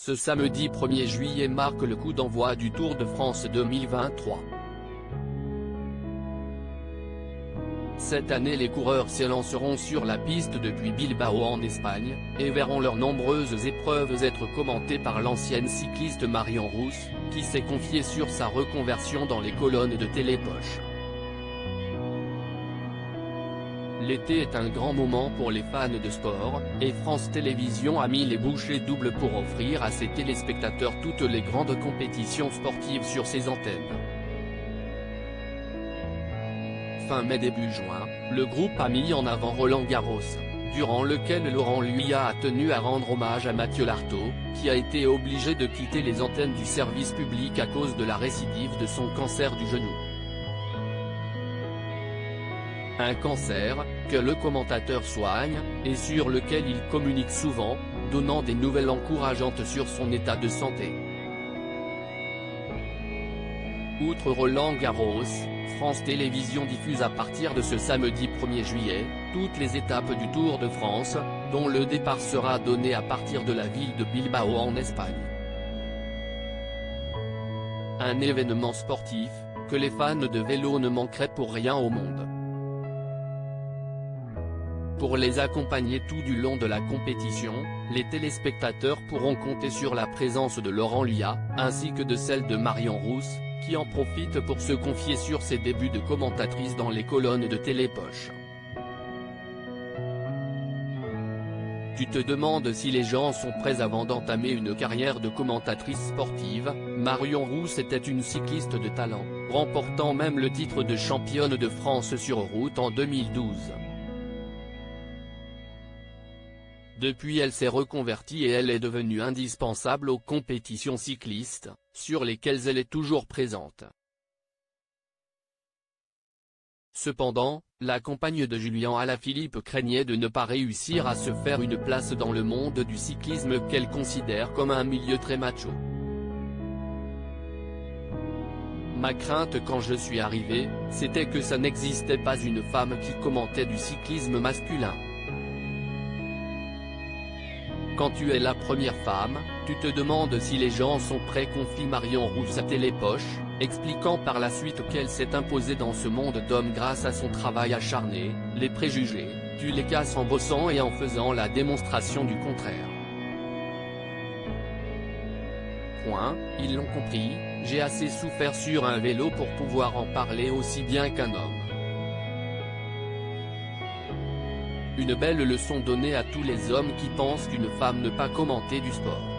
Ce samedi 1er juillet marque le coup d'envoi du Tour de France 2023. Cette année les coureurs s'élanceront sur la piste depuis Bilbao en Espagne, et verront leurs nombreuses épreuves être commentées par l'ancienne cycliste Marion Rousse, qui s'est confiée sur sa reconversion dans les colonnes de Télépoche. L'été est un grand moment pour les fans de sport, et France Télévisions a mis les bouchées doubles pour offrir à ses téléspectateurs toutes les grandes compétitions sportives sur ses antennes. Fin mai début juin, le groupe a mis en avant Roland-Garros, durant lequel Laurent Luyat a tenu à rendre hommage à Mathieu Lartaud, qui a été obligé de quitter les antennes du service public à cause de la récidive de son cancer du genou. Un cancer, que le commentateur soigne, et sur lequel il communique souvent, donnant des nouvelles encourageantes sur son état de santé. Outre Roland-Garros, France Télévisions diffuse à partir de ce samedi 1er juillet, toutes les étapes du Tour de France, dont le départ sera donné à partir de la ville de Bilbao en Espagne. Un événement sportif, que les fans de vélo ne manqueraient pour rien au monde. Pour les accompagner tout du long de la compétition, les téléspectateurs pourront compter sur la présence de Laurent Luyat, ainsi que de celle de Marion Rousse, qui en profite pour se confier sur ses débuts de commentatrice dans les colonnes de Télépoche. Tu te demandes si les gens sont prêts avant d'entamer une carrière de commentatrice sportive. Marion Rousse était une cycliste de talent, remportant même le titre de championne de France sur route en 2012. Depuis elle s'est reconvertie et elle est devenue indispensable aux compétitions cyclistes, sur lesquelles elle est toujours présente. Cependant, la compagne de Julien Alaphilippe craignait de ne pas réussir à se faire une place dans le monde du cyclisme qu'elle considère comme un milieu très macho. Ma crainte quand je suis arrivée, c'était que ça n'existait pas une femme qui commentait du cyclisme masculin. Quand tu es la première femme, tu te demandes si les gens sont prêts, confie Marion Rousse à Télépoche, expliquant par la suite qu'elle s'est imposée dans ce monde d'hommes grâce à son travail acharné. Les préjugés, tu les casses en bossant et en faisant la démonstration du contraire. Ils l'ont compris, j'ai assez souffert sur un vélo pour pouvoir en parler aussi bien qu'un homme. Une belle leçon donnée à tous les hommes qui pensent qu'une femme ne peut pas commenter du sport.